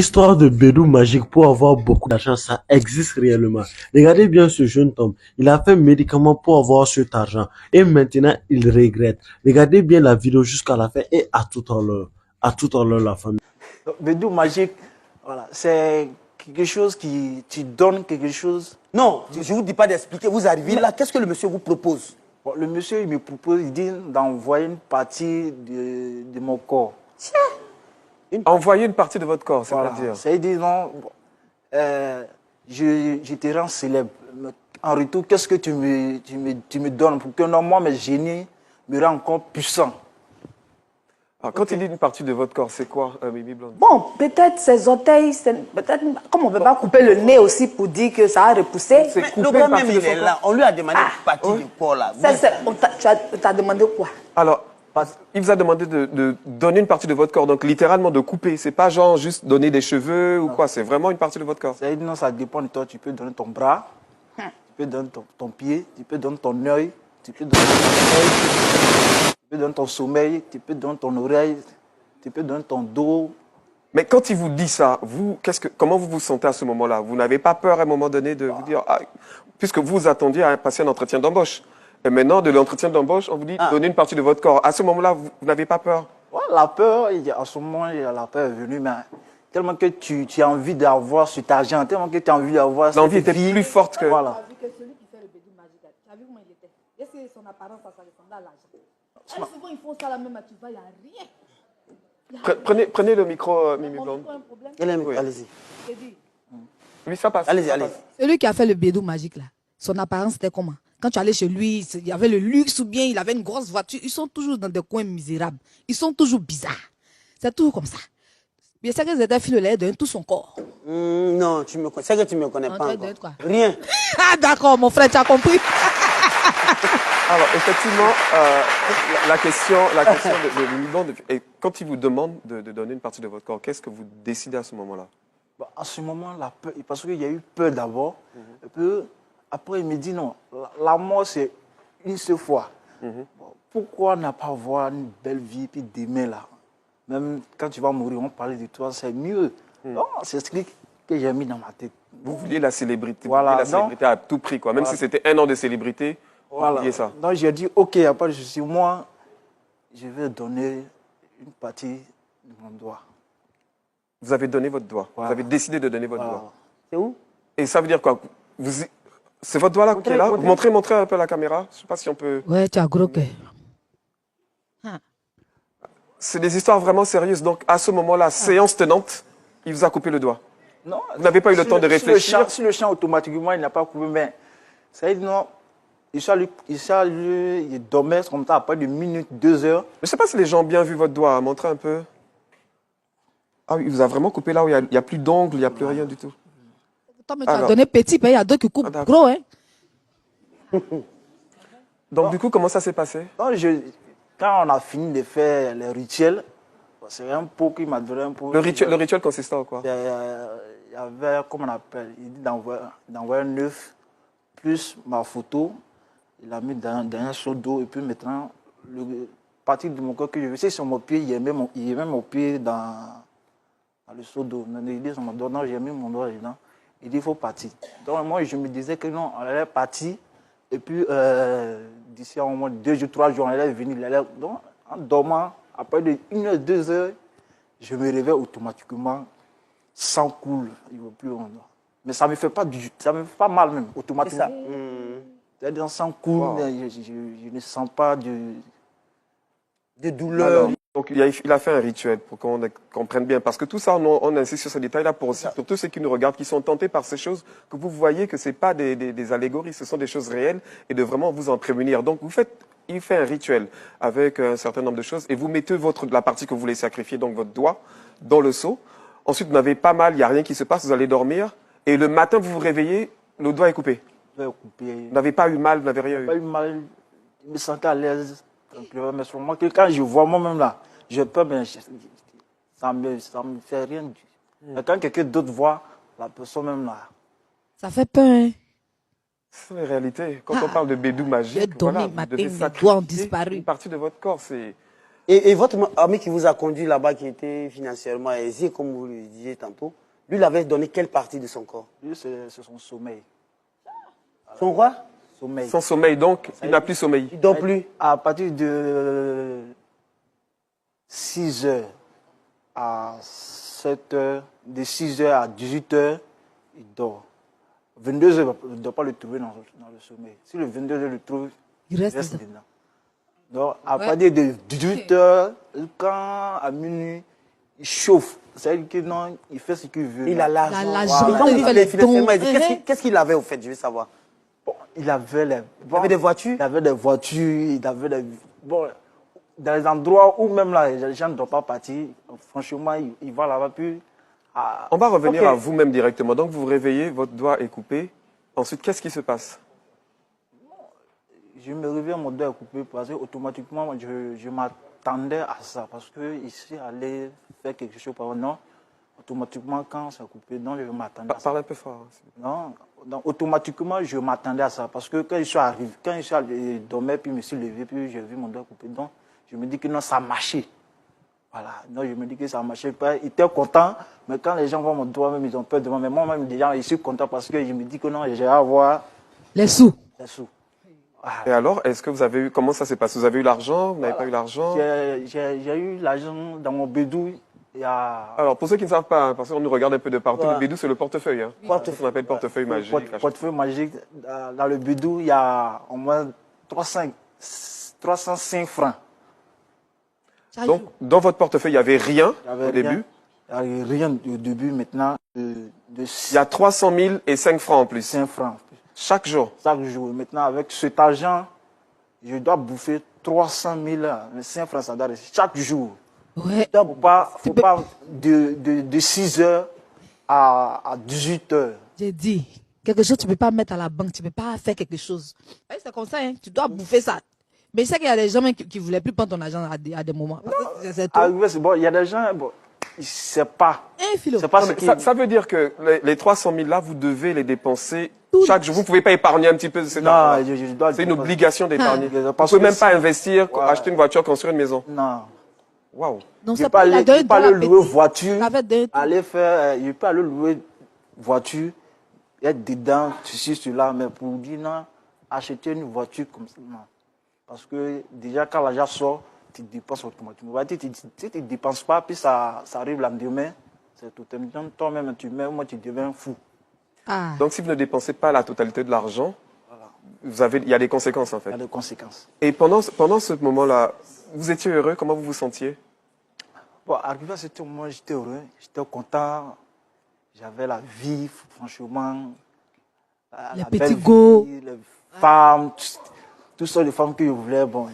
histoire de Bédou magique pour avoir beaucoup d'argent, ça existe réellement. Regardez bien ce jeune homme. Il a fait un médicament pour avoir cet argent. Et maintenant, il regrette. Regardez bien la vidéo jusqu'à la fin et à tout à l'heure. À tout à l'heure, la famille. Bédou magique, voilà, c'est quelque chose qui tu donnes quelque chose. Non, je ne vous dis pas d'expliquer. Vous arrivez là, qu'est-ce que le monsieur vous propose? Bon, le monsieur, il me propose, il dit d'envoyer une partie de mon corps. Envoyer une partie de votre corps, Voilà. c'est-à-dire C'est-à-dire, non, je te rends célèbre. En retour, qu'est-ce que tu me donnes pour que non, moi, mes génies me rendent encore puissant? Alors, quand il dit une partie de votre corps, c'est quoi, Mimi Blonde? Bon, peut-être ses orteils, peut-être, comme on ne peut pas couper le nez aussi pour dire que ça a repoussé. C'est Mais couper le une grand partie même, de il est son là. On lui a demandé une partie du corps là. On t'a demandé quoi? Alors, il vous a demandé de donner une partie de votre corps, donc littéralement de couper. C'est pas genre juste donner des cheveux ou quoi, c'est vraiment une partie de votre corps. C'est-à-dire, non, ça dépend de toi. Tu peux donner ton bras, tu peux donner ton pied, tu peux donner ton œil, tu peux donner ton oreille, tu peux donner ton sommeil, tu peux donner ton oreille, tu peux donner ton dos. Mais quand il vous dit ça, vous, comment vous vous sentez à ce moment-là? Vous n'avez pas peur à un moment donné de vous dire, puisque vous attendiez à passer un entretien d'embauche. Et maintenant, de l'entretien d'embauche, on vous dit donnez une partie de votre corps. À ce moment-là, vous n'avez pas peur? Ouais, la peur, à ce moment, la peur est venue, mais tellement que tu as envie d'avoir cet argent, tellement que tu as envie d'avoir cette L'envie était vie. plus forte que... Voilà. Tu as vu que celui qui fait le bédou magique, tu as vu comment il était? Est-ce que son apparence, ça ressemblait à l'argent? Souvent, ils font ça là même, tu vois, il n'y a rien. Prenez le micro, Mimi Blonde. Allez-y. Oui, ça passe. Allez-y, ça allez-y. passe. Celui qui a fait le bédou magique là, son apparence c'était comment? Quand tu allais chez lui, il y avait le luxe ou bien il avait une grosse voiture. Ils sont toujours dans des coins misérables. Ils sont toujours bizarres. C'est toujours comme ça. Bien sûr que Zedef lui a donné tout son corps. Non, c'est que tu ne me connais Non, pas tu as encore. donné quoi? Rien. Ah d'accord, mon frère, tu as compris. Alors, effectivement, la question de Mimi Blonde, et quand il vous demande de donner une partie de votre corps, qu'est-ce que vous décidez à ce moment-là? Bah, à ce moment, la peur, parce qu'il y a eu peur d'abord, et puis après il me dit non, la mort c'est une seule fois. Bon, pourquoi ne pas avoir une belle vie, puis demain là, même quand tu vas mourir, on parle de toi, c'est mieux. Non, c'est ce que j'ai mis dans ma tête. Vous vouliez la célébrité, Voilà, vous vouliez la célébrité à tout prix, quoi. Même Voilà. si c'était un an de célébrité, vous Voilà. vouliez ça. Donc j'ai dit, ok, il n'y a pas de souci. Moi, je vais donner une partie de mon doigt. Vous avez donné votre doigt. Voilà. Vous avez décidé de donner votre Voilà. doigt. C'est où? Et ça veut dire quoi? C'est votre doigt là qui est là? Vous montrez un peu la caméra. Je ne sais pas si on peut... Ouais, tu as gros cœur. C'est des histoires vraiment sérieuses. Donc, à ce moment-là, séance tenante, il vous a coupé le doigt. Non, Vous n'avez pas eu le temps de réfléchir. Si le champ, automatiquement, il n'a pas coupé, mais ça dit non, il dormait comme ça, après 1 minute, 2 heures. Je ne sais pas si les gens ont bien vu votre doigt. Montrez un peu. Ah oui, il vous a vraiment coupé là où il n'y a plus d'ongles, il n'y a plus rien du tout. Toi, mais tu as donné petit, mais il y a d'autres qui coupent d'accord. gros, hein. Donc, du coup, comment ça s'est passé? Donc, quand on a fini de faire les rituels, c'est un pot qui m'a donné un pot. Le rituel consistait en quoi? Il y avait, comment on appelle, il dit d'envoyer un œuf, plus ma photo, il a mis dans un seau d'eau, et puis maintenant, partie de mon corps que je veux, c'est sur mon pied, il met mon pied dans le seau d'eau. Il dit sur mon doigt, non, j'ai mis mon doigt dedans. Il dit, il faut partir. Donc moi, je me disais que non, on allait partir, et puis d'ici à au moins 2 jours, 3 jours, on allait venir. Donc, en dormant, après 1 heure, 2 heures, je me réveille automatiquement, sans coule, il ne veut plus on dort. Mais ça ne me fait pas mal même, automatiquement. C'est-à-dire sans coule, Wow. je ne sens pas de douleur. Alors, donc, il a fait un rituel pour qu'on comprenne bien. Parce que tout ça, on insiste sur ce détail-là pour tous ceux qui nous regardent, qui sont tentés par ces choses, que vous voyez que ce n'est pas des allégories, ce sont des choses réelles et de vraiment vous en prémunir. Donc, il fait un rituel avec un certain nombre de choses et vous mettez la partie que vous voulez sacrifier, donc votre doigt, dans le seau. Ensuite, vous n'avez pas mal, il n'y a rien qui se passe, vous allez dormir. Et le matin, vous vous réveillez, le doigt est coupé. Vous n'avez pas eu mal, vous n'avez rien eu. Pas eu mal, je me sentais à l'aise. Mais sur moi, quand je vois moi-même là, je peux, mais ça me fait rien. Mais quand quelqu'un d'autre voit, la personne même là. Ça fait peur, hein. C'est la réalité. Quand on parle de bédou magique, j'ai dormi voilà, le vous matin, devez mes doigts ont sacrifier disparu. une partie de votre corps. Et votre ami qui vous a conduit là-bas, qui était financièrement aisé, comme vous le disiez tantôt, lui, il avait donné quelle partie de son corps? Lui, c'est son sommeil. Son quoi? Sommeil. Sans sommeil, donc, il n'a plus sommeil. Il dort plus. À partir de 6 heures à 7 heures, de 6 heures à 18 heures, il dort. 22 heures, il ne doit pas le trouver dans le sommeil. Si le 22 heures le trouve, Il reste dedans. dedans. Donc, à partir de 18 heures, quand à minuit, il chauffe. C'est-à-dire que non, il fait ce qu'il veut. Il a Il a l'argent. l'argent, Et quand vous il dites fait les les financièrement dons. aisé, qu'est-ce qu'il avait au fait? Je veux savoir. Bon, il avait avait des voitures? Il avait des voitures, il avait des... Bon, dans les endroits où même là, les gens ne doivent pas partir, franchement, il va là-bas, puis... On va revenir Ok. à vous-même directement. Donc, vous vous réveillez, votre doigt est coupé. Ensuite, qu'est-ce qui se passe? Je me réveille, mon doigt est coupé, parce que automatiquement, je m'attendais à ça, parce que ici, aller faire quelque chose, non, automatiquement, quand c'est coupé, donc je m'attendais à ça. Parle un peu fort. Non, donc automatiquement, je m'attendais à ça. Parce que quand je suis arrivé, je dormais, puis je me suis levé, puis j'ai vu mon doigt coupé. Donc, je me dis que non, ça marchait. Voilà. Donc, je me dis que ça marchait pas. Ils étaient contents, mais quand les gens voient mon doigt, même, ils ont peur de moi. Mais moi-même, déjà, je suis content parce que je me dis que non, j'ai à avoir Les sous. les sous. Et alors, est-ce que vous avez eu, comment ça s'est passé? Vous avez eu l'argent? Vous n'avez pas eu l'argent? J'ai eu l'argent dans mon bédou. Il y a Alors, pour ceux qui ne savent pas, hein, parce qu'on nous regarde un peu de partout, Ouais. le bédou, c'est le portefeuille. Hein. Portefeuille. Ça qu'on appelle portefeuille magique. portefeuille magique. Dans le bédou, il y a au moins 305 francs. Donc, dans votre portefeuille, il n'y avait rien Il y avait au début. Il n'y avait rien au début. Maintenant, de Il y a 300 000 et 5 francs en plus. 5 francs. Chaque jour. Chaque jour. Maintenant, avec cet argent, je dois bouffer 300 000, 5 francs, ça doit rester chaque jour. Ouais. Il ne faut pas de 6 heures à 18 heures. J'ai dit, quelque chose, tu ne peux pas mettre à la banque, tu ne peux pas faire quelque chose. Ouais, c'est comme ça, hein, tu dois bouffer ça. Mais je sais qu'il y a des gens même qui ne voulaient plus prendre ton argent à des moments. Parce que c'est tout. Arrivé, c'est bon, il y a des gens, bon, ils ne savent pas. Hein, Philo? C'est pas Non, ce mais qui... ça veut dire que les 300 000 là, vous devez les dépenser Tout chaque jour. Vous ne pouvez pas épargner un petit peu de cet Non, argent. je dois... C'est une obligation d'épargner. Ah. Vous ne Parce pouvez que même pas si- investir, Ouais. acheter une voiture, construire une maison. Non. Waouh. Donc, Je c'est peux pas la aller, je peux aller louer voiture, Avec des... aller faire, je peux aller louer voiture, être dedans, ceci, cela, mais pour dire non, acheter une voiture comme ça, non. Parce que déjà, quand l'argent sort, tu dépenses automatiquement. Si tu ne dépenses pas, puis ça arrive le lendemain, c'est tout. Toi-même, tu mets, moi, tu deviens fou. Ah. Donc, si vous ne dépensez pas la totalité de l'argent, il y a des conséquences en Il fait. y a des conséquences. Et pendant ce moment-là, vous étiez heureux? Comment vous vous sentiez? Bon, arrivé à ce moment, j'étais heureux, j'étais content. J'avais la vie, franchement. Les la petits belle go. vie, les femmes, toutes sortes de femmes que je voulais. Bon,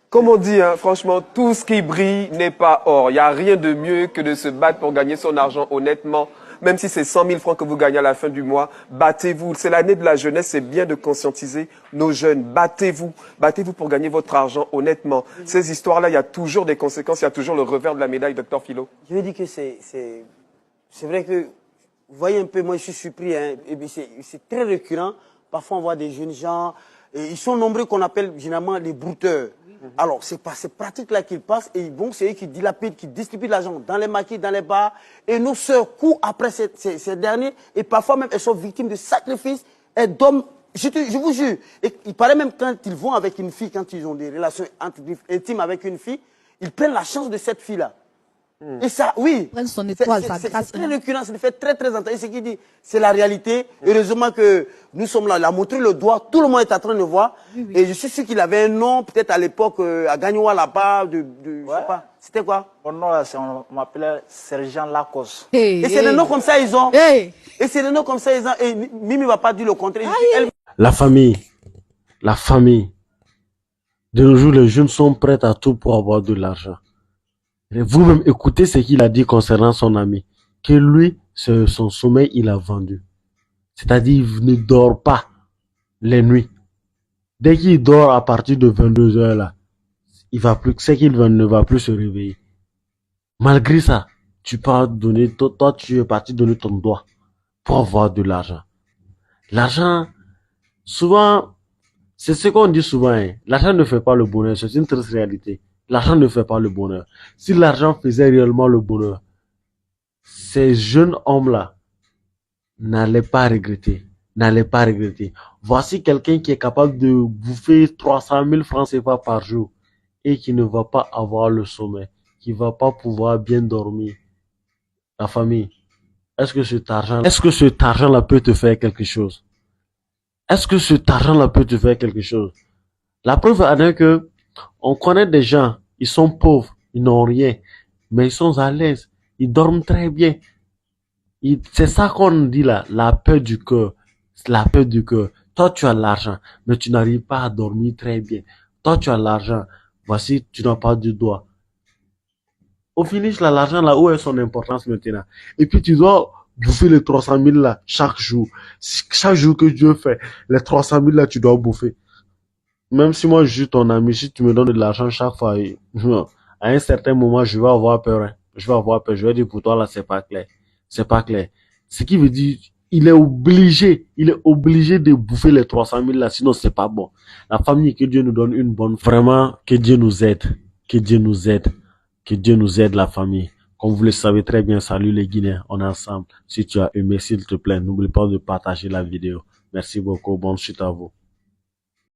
Comme on dit, hein, franchement, tout ce qui brille n'est pas or. Il n'y a rien de mieux que de se battre pour gagner son argent honnêtement. Même si c'est 100 000 francs que vous gagnez à la fin du mois, battez-vous. C'est l'année de la jeunesse, c'est bien de conscientiser nos jeunes. Battez-vous. Battez-vous pour gagner votre argent honnêtement. Ces histoires-là, il y a toujours des conséquences, il y a toujours le revers de la médaille, docteur Philo. Je veux dire que c'est vrai que, vous voyez un peu, moi je suis surpris, hein, et puis c'est très récurrent. Parfois on voit des jeunes gens, et ils sont nombreux qu'on appelle généralement les brouteurs. Alors c'est par ces pratiques-là qu'ils passent, et bon, c'est eux qui dilapident, qui distribuent de l'argent dans les maquis, dans les bars, et nos sœurs courent après ces derniers, et parfois même elles sont victimes de sacrifices et d'hommes. Je vous jure, et il paraît même quand ils vont avec une fille, quand ils ont des relations intimes avec une fille, ils prennent la chance de cette fille-là. Et ça, oui. Prennent son étoile, sa C'est grâce. très récurrent, c'est fait très entendu. Ce qu'il dit, c'est la réalité. Heureusement que nous sommes là. Il a montré le doigt, tout le monde est en train de voir. Et je suis sûr qu'il avait un nom, peut-être à l'époque, à Gagnoua là-bas, je sais pas. C'était quoi? mon nom, là, on m'appelait Sergent Lacoste. Hey, Et c'est des noms comme ça, ils ont. Hey. Et c'est des noms comme ça, ils ont. Et Mimi va pas dire le contraire. La famille. De nos jours, les jeunes sont prêts à tout pour avoir de l'argent. Et vous-même, écoutez ce qu'il a dit concernant son ami. Que lui, son sommeil, il a vendu. C'est-à-dire, il ne dort pas les nuits. Dès qu'il dort à partir de 22 heures là, c'est qu'il ne va plus se réveiller. Malgré ça, tu es parti donner ton doigt pour avoir de l'argent. L'argent, souvent, c'est ce qu'on dit souvent, hein. L'argent ne fait pas le bonheur, c'est une triste réalité. L'argent ne fait pas le bonheur. Si l'argent faisait réellement le bonheur, ces jeunes hommes-là n'allaient pas regretter. N'allaient pas regretter. Voici quelqu'un qui est capable de bouffer 300 000 francs CFA par jour et qui ne va pas avoir le sommeil, qui va pas pouvoir bien dormir. La famille, est-ce que cet argent-là peut te faire quelque chose? Est-ce que cet argent-là peut te faire quelque chose? La preuve en est que on connaît des gens, ils sont pauvres, ils n'ont rien, mais ils sont à l'aise, ils dorment très bien. C'est ça qu'on dit là, la peur du cœur. La peur du cœur. Toi, tu as l'argent, mais tu n'arrives pas à dormir très bien. Toi, tu as l'argent, voici, tu n'as pas de doigt. Au finish, là, l'argent, là, où est son importance maintenant? Et puis, tu dois bouffer les 300 000 là, chaque jour. Chaque jour que Dieu fait, les 300 000 là, tu dois bouffer. Même si moi, je suis ton ami, si tu me donnes de l'argent chaque fois, à un certain moment, je vais avoir peur, hein. Je vais avoir peur. Je vais dire, pour toi, là, c'est pas clair. C'est pas clair. Ce qui veut dire, il est obligé de bouffer les 300 000 là, sinon c'est pas bon. La famille, que Dieu nous donne une bonne, vraiment, que Dieu nous aide. Que Dieu nous aide. Que Dieu nous aide, la famille. Comme vous le savez très bien, salut les Guinéens, on est ensemble. Si tu as aimé, s'il te plaît, n'oublie pas de partager la vidéo. Merci beaucoup, bonne chute à vous.